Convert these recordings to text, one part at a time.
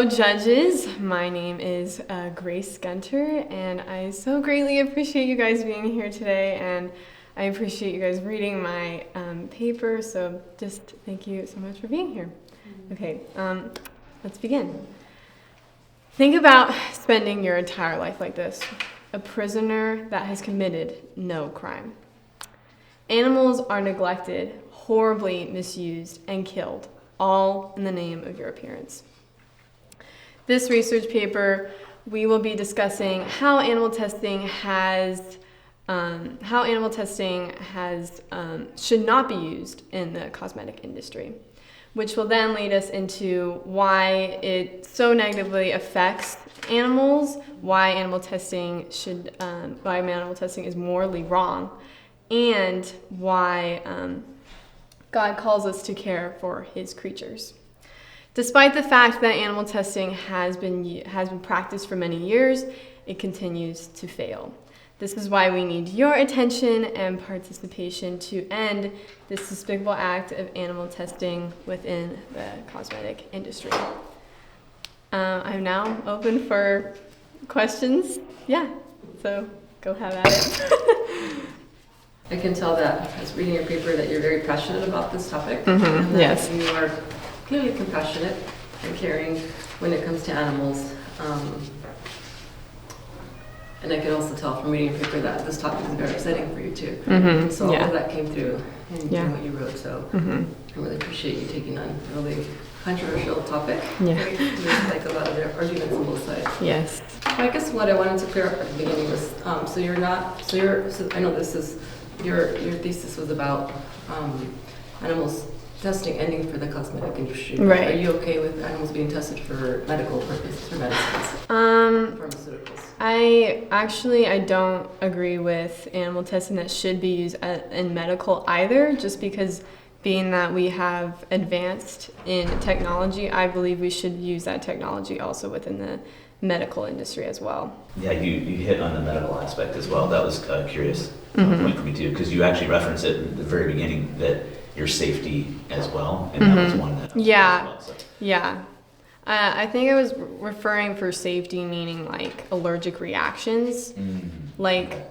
Hello, judges. My name is Grace Gunter, and I so greatly appreciate you guys being here today, and I appreciate you guys reading my paper, so just thank you so much for being here. Okay, let's begin. Think about spending your entire life like this, a prisoner that has committed no crime. Animals are neglected, horribly misused, and killed, all in the name of your appearance. This research paper, we will be discussing how animal testing should not be used in the cosmetic industry, which will then lead us into why it so negatively affects animals, why animal testing is morally wrong, and why God calls us to care for his creatures. Despite the fact that animal testing has been practiced for many years, it continues to fail. This is why we need your attention and participation to end this despicable act of animal testing within the cosmetic industry. I'm now open for questions. Yeah, so go have at it. I can tell that as reading your paper that you're very passionate about this topic. Mm-hmm. Yes. You are clearly compassionate and caring when it comes to animals. And I can also tell from reading your paper that this topic is very exciting for you too. Mm-hmm. So all of that came through in what you wrote. So Mm-hmm. I really appreciate you taking on a really controversial topic. Yeah. There's like a lot of their arguments on both sides. Yes. I guess what I wanted to clear up at the beginning was, I know this is, your thesis was about animals testing ending for the cosmetic industry. Right. Are you okay with animals being tested for medical purposes, for medicines, pharmaceuticals? I don't agree with animal testing that should be used in medical either, just because being that we have advanced in technology, I believe we should use that technology also within the medical industry as well. Yeah, you hit on the medical aspect as well. That was a curious point for me too, because you actually referenced it at the very beginning that your safety as well, and that was one that Yeah. as well, so. Yeah. I think I was referring for safety, meaning like allergic reactions. Like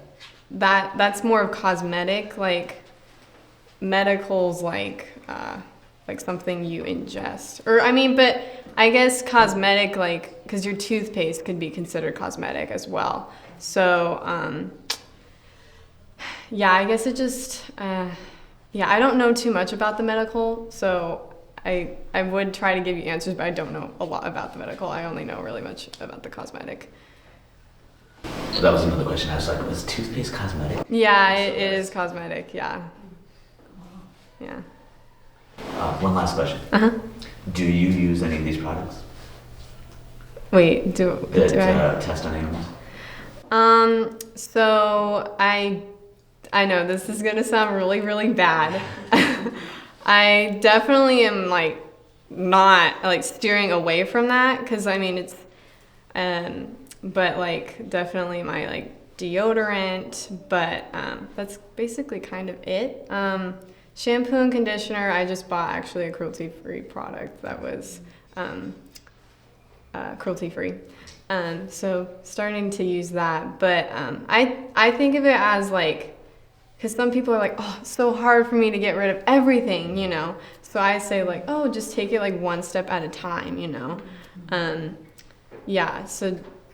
that's more of cosmetic, like medical's like something you ingest. But I guess cosmetic, like, because your toothpaste could be considered cosmetic as well. So, I guess it just, I don't know too much about the medical, so I would try to give you answers, but I don't know a lot about the medical. I only know really much about the cosmetic. So that was another question. I was like, was toothpaste cosmetic? Yeah, it is cosmetic, yeah. Yeah. One last question. Uh-huh. Do you use any of these products Wait, do that test on animals? So I know this is gonna sound really, really bad. I definitely am not steering away from that, because it's but definitely my deodorant, but that's basically kind of it. Shampoo and conditioner, I just bought actually a cruelty-free product that was cruelty-free. So starting to use that, but I think of it as because some people are like, oh, it's so hard for me to get rid of everything, So I say just take it one step at a time,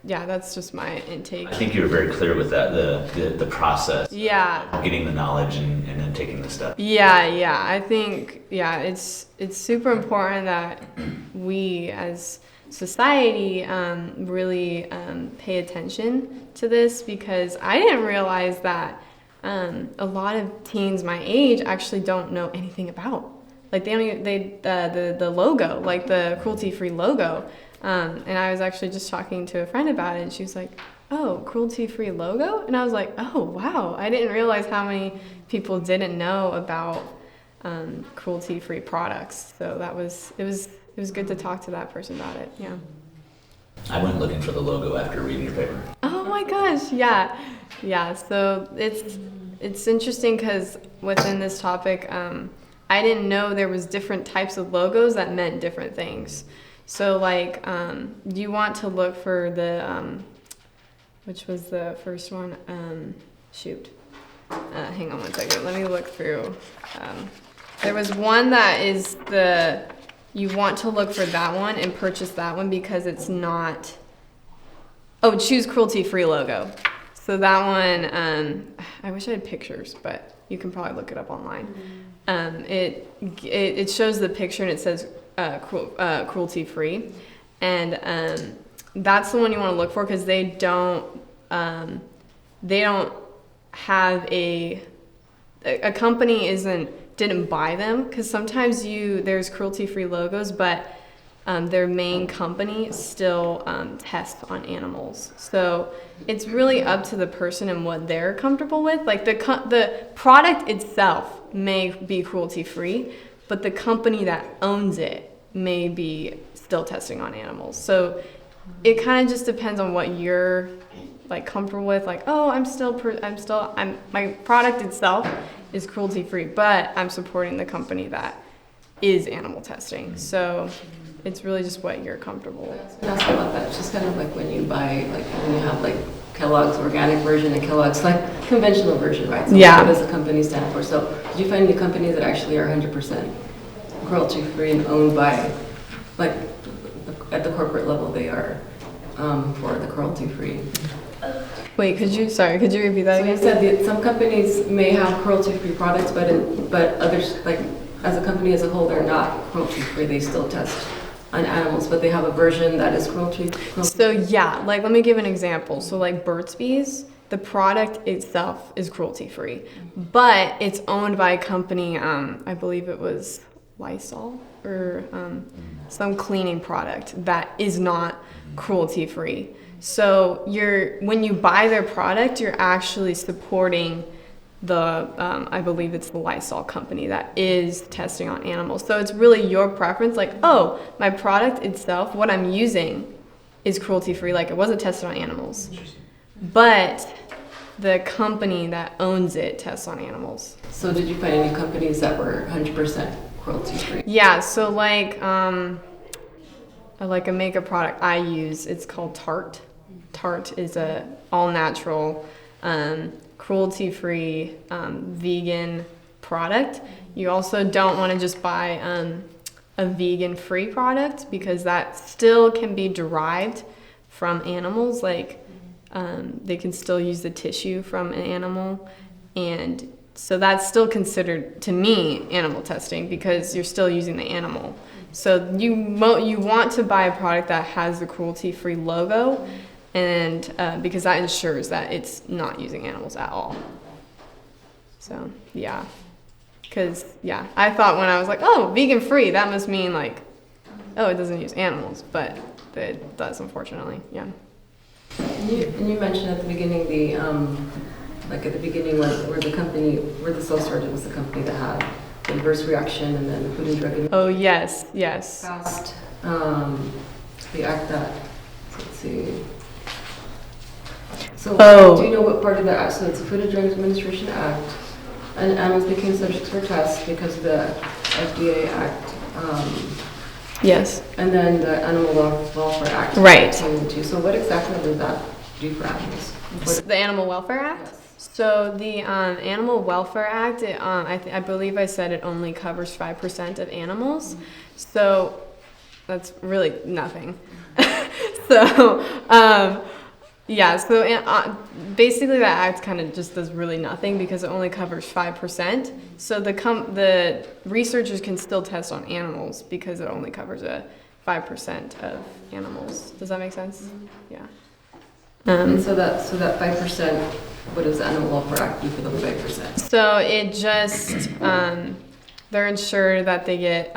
that's just my intake. I think you were very clear with that, the process. Yeah. Of getting the knowledge and then taking the step. Yeah. I think, it's super important that we as society really pay attention to this, because I didn't realize that a lot of teens my age actually don't know anything about. The logo, the cruelty-free logo. And I was actually just talking to a friend about it, and she was like, oh, cruelty-free logo? And I was like, oh, wow. I didn't realize how many people didn't know about cruelty-free products. So it was good to talk to that person about it, yeah. I went looking for the logo after reading your paper. Oh my gosh, yeah. So it's interesting because within this topic, I didn't know there was different types of logos that meant different things. So like you want to look for the which was the first one? Hang on one second. Let me look through. There was one that is you want to look for that one and purchase that one because it's not. Oh, choose cruelty-free logo. So that one, I wish I had pictures, but you can probably look it up online. It shows the picture and it says cruelty-free, and that's the one you want to look for because they don't have a company didn't buy them, because sometimes there's cruelty-free logos, but their main company still tests on animals. So it's really up to the person and what they're comfortable with. Like the product itself may be cruelty-free, but the company that owns it may be still testing on animals. So it kind of just depends on what you're like comfortable with. Like, oh, my product itself is cruelty-free, but I'm supporting the company that is animal testing. So it's really just what you're comfortable with. I was asking about that. It's just kind of like when you buy, like when you have like Kellogg's organic version and Kellogg's like conventional version, right? So Yeah. what does the company stand for? So did you find any companies that actually are 100% cruelty-free and owned by, like at the corporate level they are for the cruelty-free? Wait, could you repeat that So again? you said that some companies may have cruelty-free products, but others, like as a company as a whole, they're not cruelty-free. They still test on animals, but they have a version that is cruelty. So yeah, like let me give an example. So like Burt's Bees, the product itself is cruelty-free, but it's owned by a company, I believe it was Lysol or some cleaning product that is not cruelty-free. So when you buy their product, you're actually supporting I believe it's the Lysol company that is testing on animals. So it's really your preference, like, oh, my product itself, what I'm using is cruelty-free, like it wasn't tested on animals. But the company that owns it tests on animals. So did you find any companies that were 100% cruelty-free? Yeah, so like a makeup product I use, it's called Tarte. Tarte is a all-natural, cruelty-free, vegan product. You also don't want to just buy a vegan-free product because that still can be derived from animals. Like they can still use the tissue from an animal, and so that's still considered, to me, animal testing because you're still using the animal. So you want to buy a product that has the cruelty-free logo, and because that ensures that it's not using animals at all. So yeah, because yeah, I thought when I was like, oh, vegan-free, that must mean like, oh, it doesn't use animals, but it does, unfortunately. Yeah. And you mentioned at the beginning where the cell started was the company that had the adverse reaction, and then the Food and Drug Administration. Oh yes. Passed the act that, let's see. So do you know what part of that act? So it's the Food and Drug Administration Act, and animals became subjects for tests because of the FDA Act. Yes. And then the Animal Welfare Act. Right. Came into. So what exactly does that do for animals? The Animal Welfare Act? Yes. So the Animal Welfare Act, I believe I said it only covers 5% of animals. Mm-hmm. So that's really nothing. So basically that act kind of just does really nothing because it only covers 5%. So the researchers can still test on animals because it only covers 5% of animals. Does that make sense? Mm-hmm. Yeah. And so that 5%, what does the Animal Welfare Act do for the 5%? So it just they're ensured that they get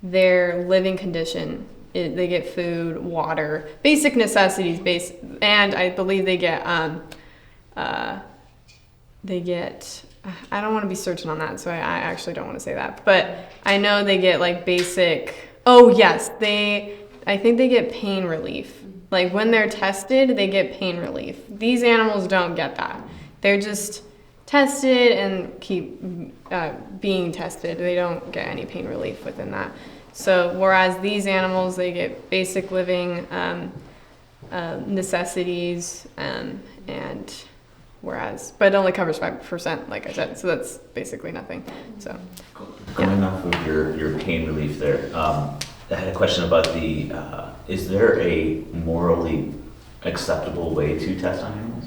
their living condition. They get food, water, basic necessities, and I believe they get I don't want to be certain on that, so I actually don't want to say that, but I know they get like basic. Oh yes, I think they get pain relief. Like when they're tested, they get pain relief. These animals don't get that. They're just tested and keep being tested. They don't get any pain relief within that. So whereas these animals, they get basic living necessities, and but it only covers 5%, like I said, so that's basically nothing. So Going off of your pain relief there, I had a question about is there a morally acceptable way to test on animals?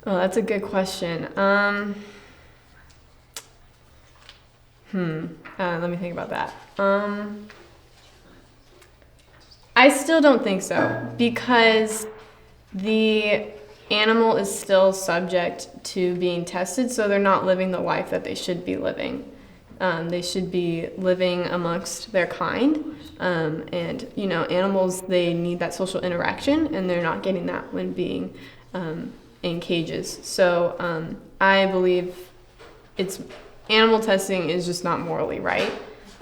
Oh, that's a good question. Let me think about that. I still don't think so, because the animal is still subject to being tested, so they're not living the life that they should be living. They should be living amongst their kind, and animals, they need that social interaction, and they're not getting that when being in cages. So I believe animal testing is just not morally right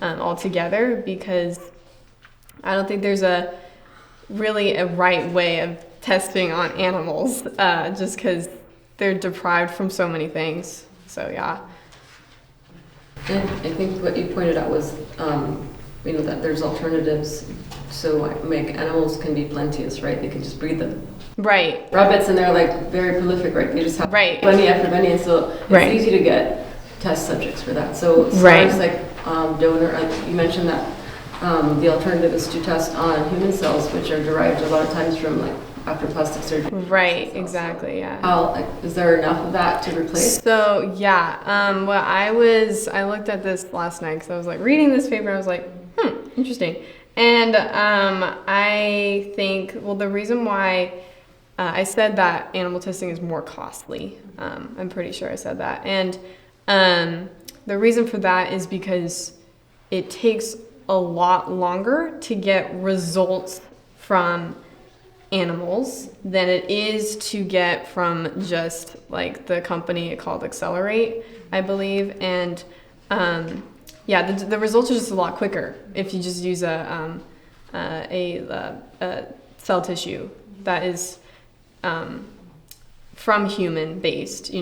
altogether, because I don't think there's really a right way of testing on animals, just because they're deprived from so many things. So yeah. And I think what you pointed out was, that there's alternatives. So like animals can be plenteous, right? They can just breed them. Right. Rabbits, and they're like very prolific, right? They just have Right. bunny after bunny, and so it's Right. easy to get test subjects for that. So as far Right. as like donor, you mentioned that the alternative is to test on human cells, which are derived a lot of times from like after plastic surgery. Right, exactly, yeah. Is there enough of that to replace? So yeah, I looked at this last night because I was like reading this paper, and I was like, interesting. And I think, the reason why I said that animal testing is more costly, I'm pretty sure I said that. And the reason for that is because it takes a lot longer to get results from animals than it is to get from just like the company called Accelerate, I believe. And the results are just a lot quicker if you just use a cell tissue that is from human based,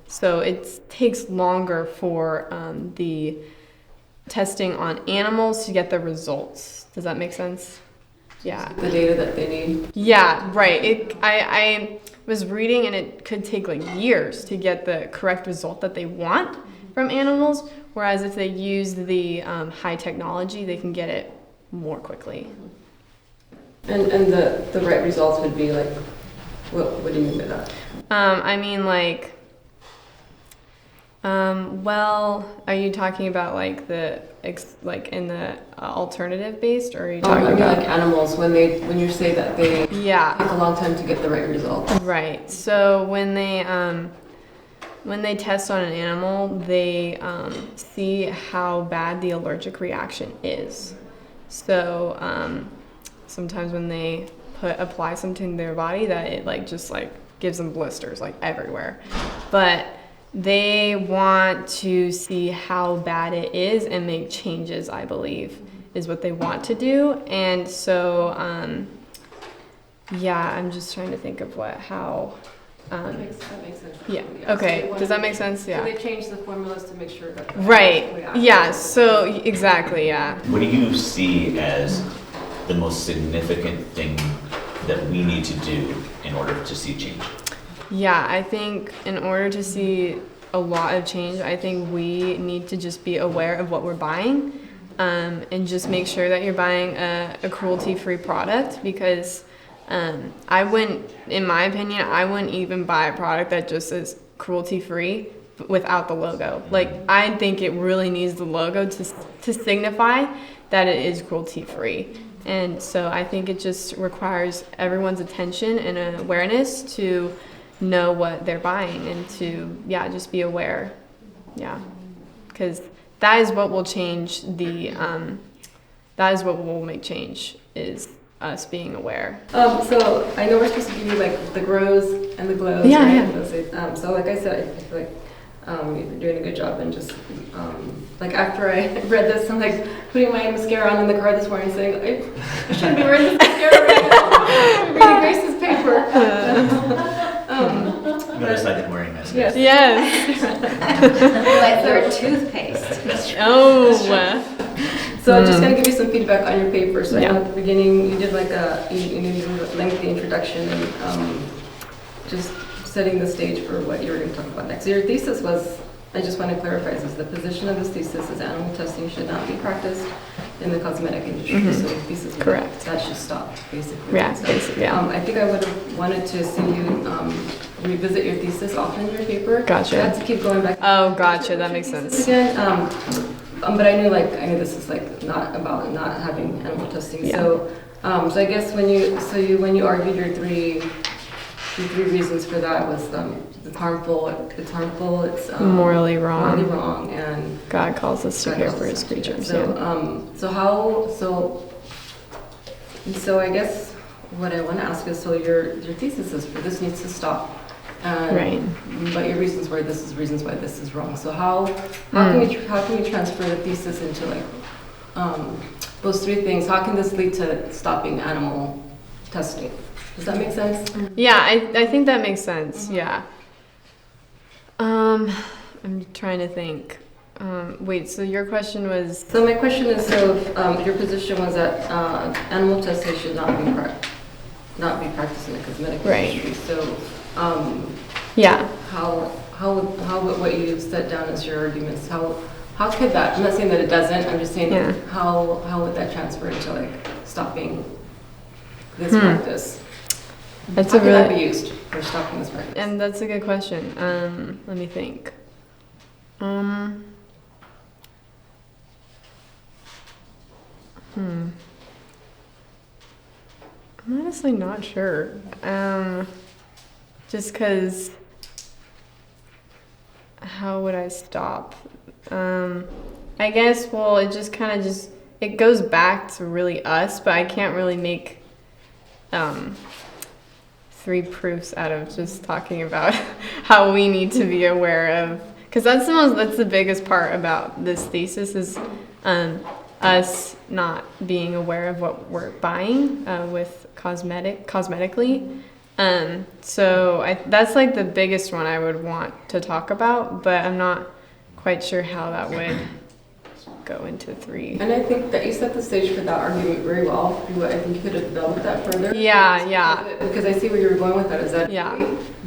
so it takes longer for the testing on animals to get the results. Does that make sense? Yeah. The data that they need. Yeah, right. I was reading, and it could take like years to get the correct result that they want from animals, whereas if they use the high technology, they can get it more quickly. And the right results would be like, what do you mean by that? I mean, like, are you talking about like in the alternative based, or are you talking about like animals when you say that they take a long time to get the right result? Right. So when they test on an animal, they see how bad the allergic reaction is. So sometimes when they apply something to their body, that it just gives them blisters everywhere. But they want to see how bad it is and make changes, I believe, is what they want to do. And so, I'm just trying to think of how. That makes sense. Yeah. Okay. Does that make sense? Yeah. So they change the formulas to make sure that. Right. Yeah. So exactly. Yeah. What do you see as the most significant thing that we need to do in order to see change? Yeah, I think in order to see a lot of change, I think we need to just be aware of what we're buying, and just make sure that you're buying a cruelty-free product, because in my opinion, I wouldn't even buy a product that just says cruelty-free without the logo. I think it really needs the logo to signify that it is cruelty-free. And so I think it just requires everyone's attention and awareness to know what they're buying, and to just be aware, because that is what will change that is what will make change, is us being aware. So I know we're supposed to give you the grows and the glows, right? Yeah. So like I said, I feel like you've been doing a good job, and just after I read this, I'm putting my mascara on in the car this morning, saying I shouldn't be wearing this mascara right now. I'm reading Grace's paper. Notice I've been wearing mascara. Yes. Yes. Like your toothpaste. Oh. So I'm just going to give you some feedback on your paper. So I Yeah. know at the beginning you did like you did a lengthy introduction and just setting the stage for what you were going to talk about next. So your thesis was, I just want to clarify this, the position of this thesis is animal testing should not be practiced in the cosmetic industry. Mhm. So the thesis was Correct. that should stop, basically. Yeah, So, basically, yeah. I think I would have wanted to see you revisit your thesis often in your paper. Gotcha. I had to keep going back. Oh, gotcha. to That your makes thesis sense. Again. But I knew this is like not about not having animal testing. Yeah. So I guess when you argued your three reasons for that was it's harmful, it's Morally wrong. morally wrong, and God calls us to God care calls for us his to care. creatures. So I guess what I want to ask is, so your thesis is for this needs to stop. Right. But your reasons why this is reasons why this is wrong. So how can we transfer the thesis into those three things? How can this lead to stopping animal testing? Does that make sense? Yeah, I think that makes sense. Yeah. I'm trying to think. Wait, so your question was? So my question is, your position was that animal testing should not be practiced in the cosmetic industry. So Yeah. how would what you set down as your arguments, how could that, I'm not saying that it doesn't, I'm just saying how would that transfer into stopping this practice? That's how a could that be really, used for stopping this practice? and that's a good question. Let me think. I'm honestly not sure. Just because, how would I stop? I guess, well, it just kind of it goes back to really us, but I can't really make three proofs out of just talking about how we need to be aware of, because that's the biggest part about this thesis is us not being aware of what we're buying with cosmetically. So that's like the biggest one I would want to talk about, but I'm not quite sure how that would go into three. And I think that you set the stage for that argument very well. I think you could have developed that further. Yeah. Because I see where you were going with that, is that Yeah.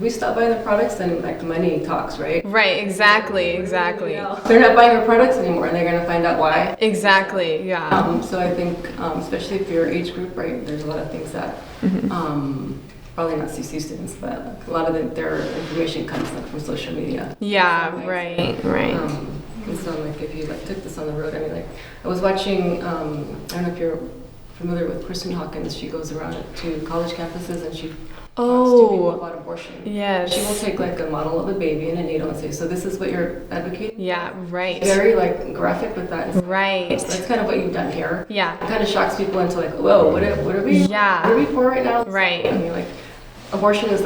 we stop buying the products, then money talks, right? Right, exactly. They're not buying your products anymore, and they're going to find out why. Exactly, yeah. So I think, especially if your age group, right, there's a lot of things that, probably not CC students, but a lot of their information comes from social media. Yeah, right. And so if you took this on the road, I was watching, I don't know if you're familiar with Kristen Hawkins. She goes around to college campuses and she talks to people about abortion. Yes. She will take a model of a baby and a needle and say, so this is what you're advocating? Yeah, right. Very graphic with that. Right. So that's kind of what you've done here. Yeah. It kind of shocks people into whoa, what are we? Yeah. What are we for right now? Right. Abortion is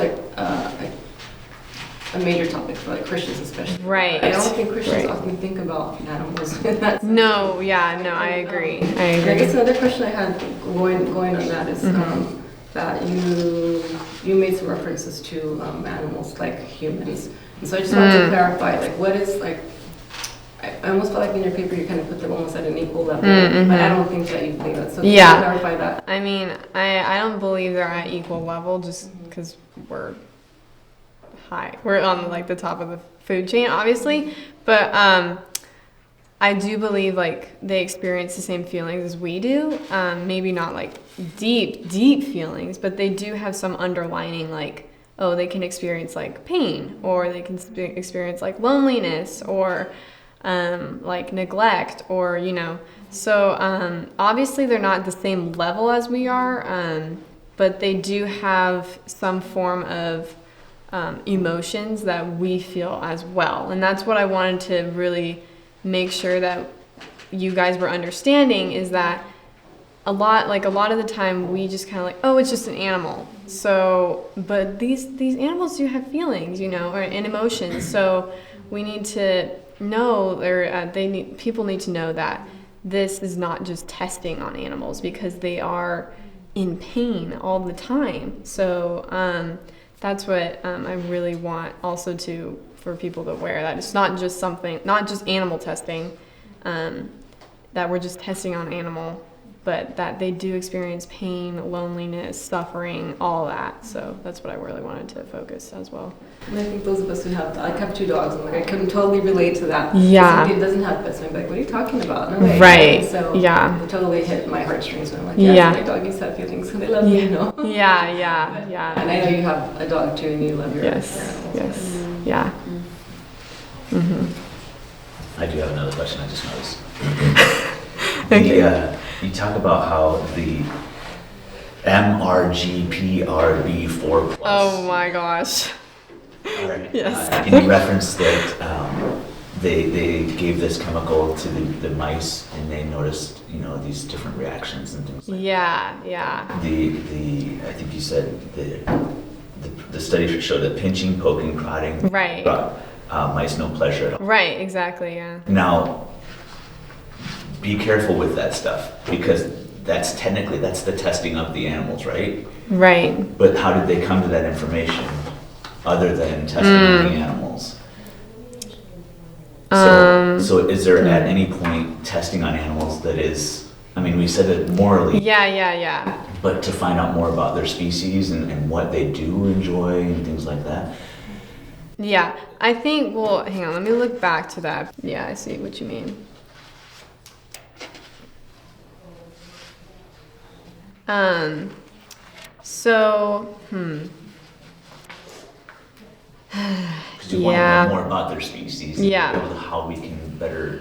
a major topic for Christians especially. Right. I don't think Christians often think about animals in that sense. No, I agree. And I guess another question I had going on that is that you made some references to animals like humans. And so I just wanted to clarify, what is I almost felt in your paper you kind of put them almost at an equal level, but I don't think that you believe that. So can you clarify that? I mean, I don't believe they're at equal level just because we're high. We're on the top of the food chain, obviously, but I do believe they experience the same feelings as we do. Maybe not deep feelings, but they do have some underlining they can experience pain, or they can experience loneliness, or neglect, or so obviously they're not at the same level as we are, but they do have some form of emotions that we feel as well. And that's what I wanted to really make sure that you guys were understanding, is that a lot of the time we just kind of it's just an animal. So, but these animals do have feelings, and emotions. So we need to know, or people need to know that this is not just testing on animals, because they are in pain all the time. So that's what I really want also to for people to wear. That it's not just animal testing, that we're just testing on animal, but that they do experience pain, loneliness, suffering, all that. So that's what I really wanted to focus as well. And I think those of us who have, I have 2 dogs, and like I can totally relate to that. Yeah. Somebody who doesn't have pets, and I'm like, what are you talking about? No way. Right. So yeah. it totally hit my heartstrings, and I'm like, yeah. My doggies have feelings, and they love me, you know. Yeah. And I know you have a dog too, and you love your animals. Yes. Yeah. Mm-hmm. I do have another question I just noticed. Okay. You talk about how the MRGPRB4+. Oh my gosh. All right. Yes. And you referenced that they gave this chemical to the mice, and they noticed, these different reactions and things like that. Yeah. I think you said the study showed that pinching, poking, prodding brought mice no pleasure at all. Right, exactly, yeah. Now, be careful with that stuff, because that's the testing of the animals, right? Right. But how did they come to that information other than testing on the animals? So is there at any point testing on animals that is, we said it morally. Yeah. But to find out more about their species and what they do enjoy and things like that? Yeah, I think, hang on, let me look back to that. Yeah, I see what you mean. Because you want to know more about their species and how we can better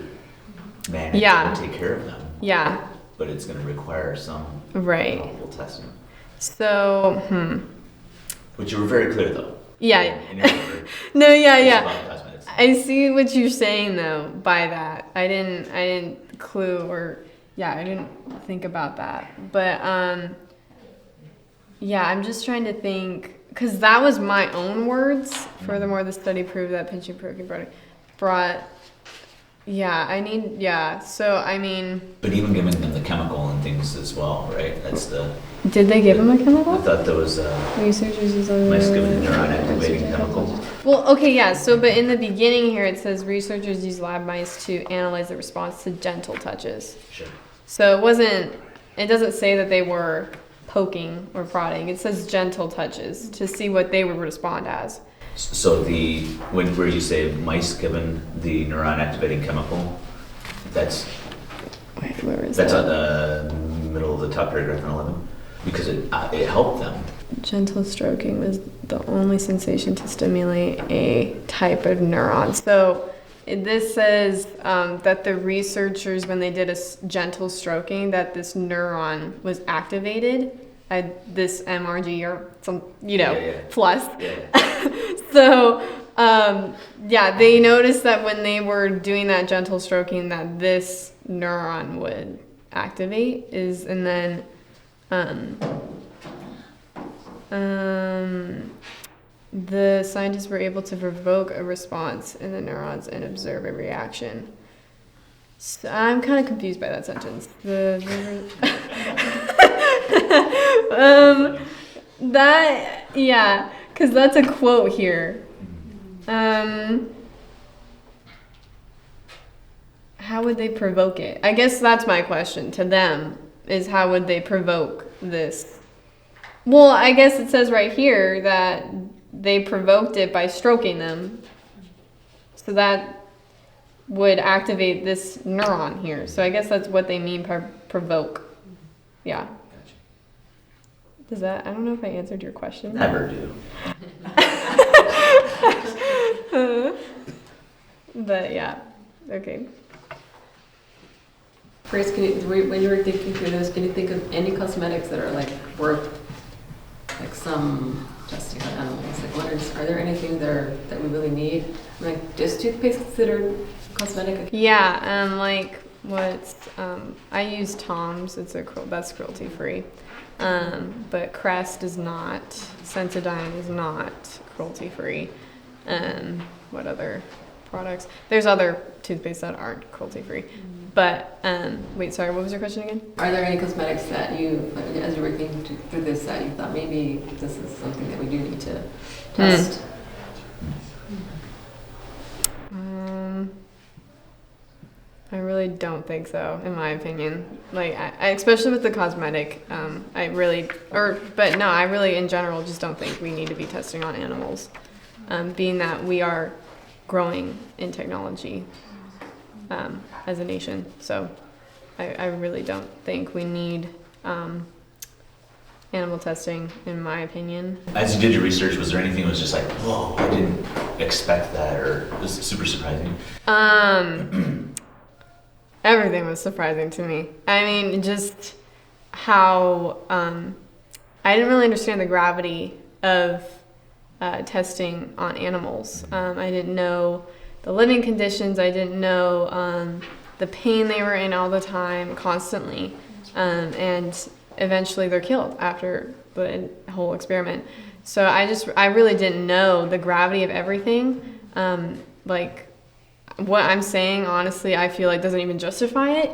manage and take care of them. Yeah. But it's going to require some helpful testing. So, Which you were very clear, though. Yeah. No, I see what you're saying, though, by that. I didn't clue I didn't think about that. But, I'm just trying to think, because that was my own words. Furthermore, the study proved that pinching, poking, brought. So, But even giving them the chemical and things as well, right? Did they give them a chemical? I thought there was researchers use mice given a neuron activating chemical. Well, okay, yeah. So, but in the beginning here, it says researchers use lab mice to analyze the response to gentle touches. Sure. So it doesn't say that they were poking or prodding. It says gentle touches to see what they would respond as. So where you say mice given the neuron activating chemical, that's where is that's that? on the middle of the top paragraph in 11, because it helped them. Gentle stroking was the only sensation to stimulate a type of neuron. So this says that the researchers, when they did a gentle stroking, that this neuron was activated at this MRG or some, plus. Yeah. So, they noticed that when they were doing that gentle stroking, that this neuron would activate. And then the scientists were able to provoke a response in the neurons and observe a reaction. So I'm kind of confused by that sentence. Because that's a quote here. How would they provoke it? I guess that's my question to them, is how would they provoke this? Well, I guess it says right here that they provoked it by stroking them. So that would activate this neuron here. So I guess that's what they mean by provoke. Yeah. Does that, I don't know if I answered your question. Never do. But yeah, okay. Grace, when you were thinking through this, can you think of any cosmetics that are worth some testing on animals? Are there anything that we really need? Is toothpaste considered cosmetic? Yeah, I use Tom's. That's cruelty free. But Crest is not. Sensodyne is not cruelty free. What other products? There's other toothpaste that aren't cruelty free. But wait, sorry, what was your question again? Are there any cosmetics that you, as you were thinking through this, that you thought maybe this is something that we do need to test? I really don't think so, in my opinion. Like, I especially with the cosmetic, I really in general just don't think we need to be testing on animals, being that we are growing in technology as a nation. So I really don't think we need animal testing, in my opinion. As you did your research, was there anything that was just like, whoa, I didn't expect that, or was it super surprising? Everything was surprising to me. I mean, just how I didn't really understand the gravity of testing on animals. I didn't know the living conditions. I didn't know the pain they were in all the time, constantly, and eventually they're killed after the whole experiment. So I really didn't know the gravity of everything. Like, what I'm saying, honestly, I feel like doesn't even justify it.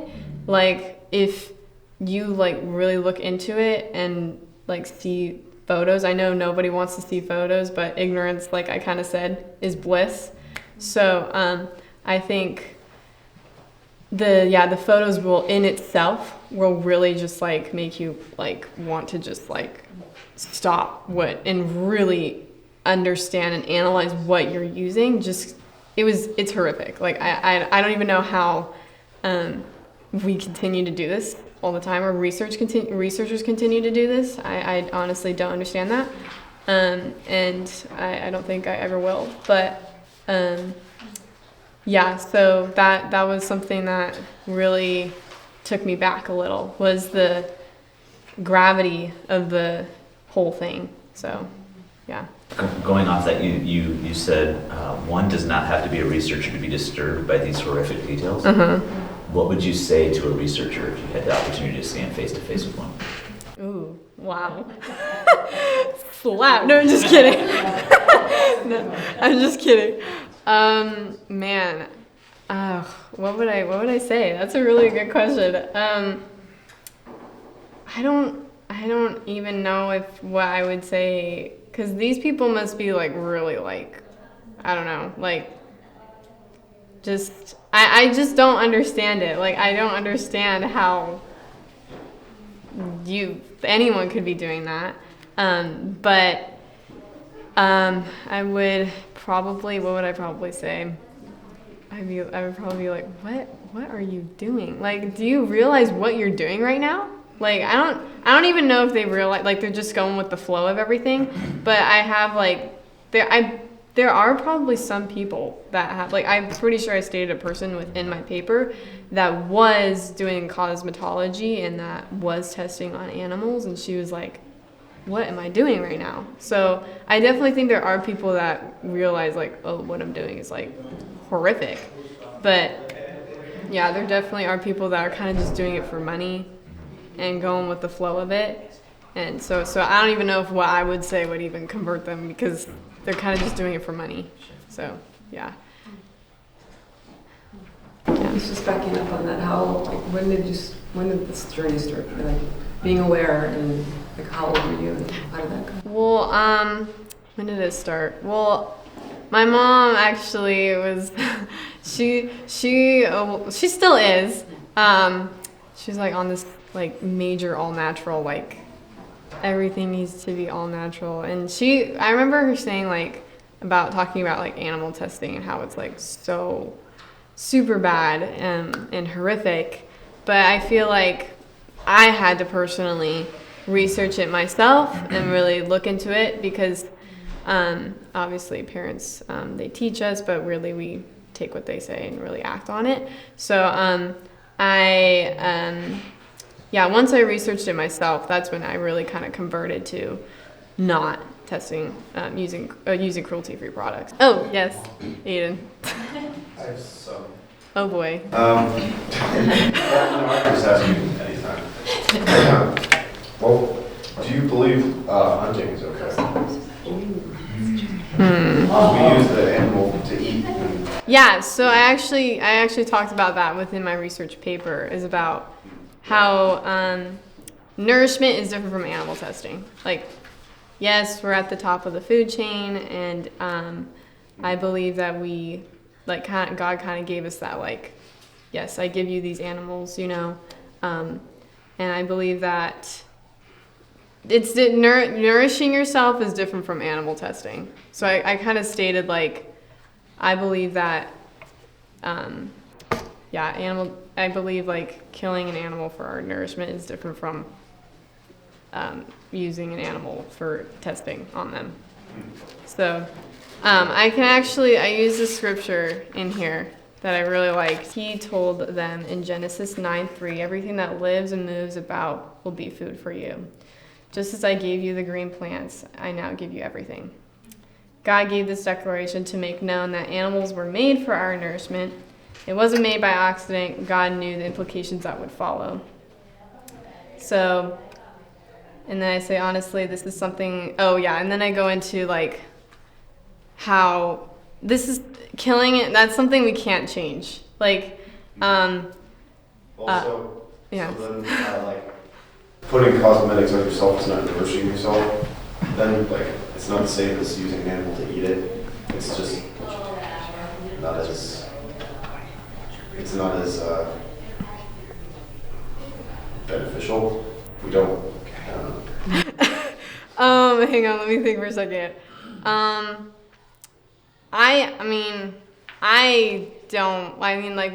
Like, if you like really look into it and like see photos, I know nobody wants to see photos, but ignorance, like I kind of said, is bliss. So I think the photos will in itself will really just like make you like want to just like stop and really understand and analyze what you're using. Just it's horrific. Like I don't even know how we continue to do this all the time, or researchers continue to do this. I honestly don't understand that, and I don't think I ever will. But yeah, so that was something that really took me back a little, was the gravity of the whole thing. So yeah. Going off that, you said one does not have to be a researcher to be disturbed by these horrific details. Uh-huh. What would you say to a researcher if you had the opportunity to stand face to face with one? Ooh, wow. Slap. No, I'm just kidding. No, I'm just kidding. Man, what would I say? That's a really good question. I don't even know what I would say, because these people must be like really like, I don't know, like just, I just don't understand it. Like, I don't understand how anyone could be doing that. But I would probably, what would I probably say? I would probably be like, what are you doing? Like, do you realize what you're doing right now? Like, I don't even know if they realize, like, they're just going with the flow of everything. But I have, like, there are probably some people that have, like, I'm pretty sure I stated a person within my paper that was doing cosmetology and that was testing on animals, and she was like, what am I doing right now? So I definitely think there are people that realize, like, oh, what I'm doing is, like, horrific. But yeah, there definitely are people that are kind of just doing it for money and going with the flow of it. And so I don't even know if what I would say would even convert them, because they're kind of just doing it for money. So yeah. Just backing up on that, how, like, when did this journey start? Like, being aware, and like, how old were you, and how did that go? Well, when did it start? Well, my mom actually was, she still is. She's like on this like major all natural, like everything needs to be all natural. And I remember her saying like talking about like animal testing and how it's like so super bad and horrific. But I feel like I had to personally research it myself and really look into it, because obviously parents, they teach us, but really we take what they say and really act on it. So once I researched it myself, that's when I really kind of converted to not testing, using cruelty-free products. Oh, yes, Aiden. I have some. Oh boy. No, I can just ask you anytime. Well, do you believe hunting is okay? We use the animal to eat. Yeah, so I actually talked about that within my research paper, is about how nourishment is different from animal testing. Like, yes, we're at the top of the food chain, and I believe that we, like, God kind of gave us that, like, yes, I give you these animals, and I believe that nourishing yourself is different from animal testing. So I kind of stated like, I believe that, I believe like killing an animal for our nourishment is different from using an animal for testing on them. So I use the scripture in here that I really like. He told them in Genesis 9:3, everything that lives and moves about will be food for you. Just as I gave you the green plants, I now give you everything. God gave this declaration to make known that animals were made for our nourishment. It wasn't made by accident. God knew the implications that would follow. So, and then I say, honestly, this is something, and then I go into like how this is killing it. That's something we can't change. Like, Also, yeah. so then, like, putting cosmetics on yourself is not nourishing yourself. Then, like, it's not the same as using an animal to eat it. It's just not as, beneficial. We don't, Hang on, let me think for a second.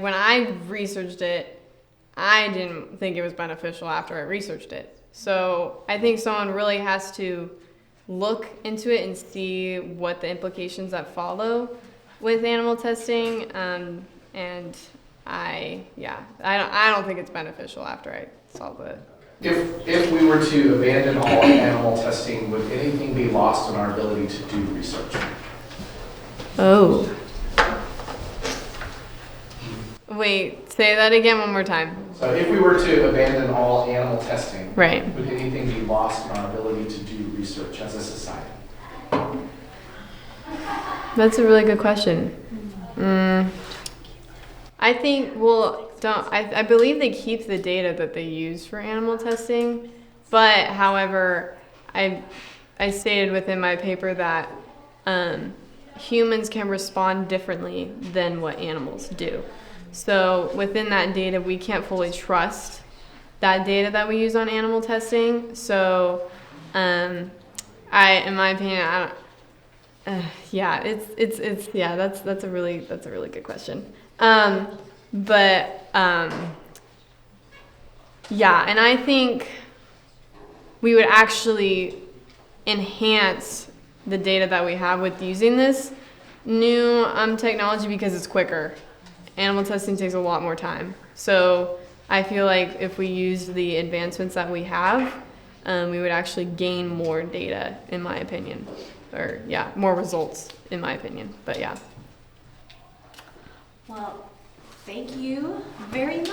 When I researched it, I didn't think it was beneficial after I researched it. So I think someone really has to look into it and see what the implications that follow with animal testing. And I don't think it's beneficial after I saw the. If we were to abandon all animal testing, would anything be lost in our ability to do research? Oh. Wait, say that again one more time. So if we were to abandon all animal testing, Right. would anything be lost in our ability to do research as a society? That's a really good question. I think, I believe they keep the data that they use for animal testing, but however, I stated within my paper that humans can respond differently than what animals do. So within that data, we can't fully trust that data that we use on animal testing. So, in my opinion, that's a really good question. And I think we would actually enhance the data that we have with using this new technology because it's quicker. Animal testing takes a lot more time. So I feel like if we use the advancements that we have, we would actually gain more data, in my opinion. Or, more results, in my opinion. But, yeah. Well, thank you very much.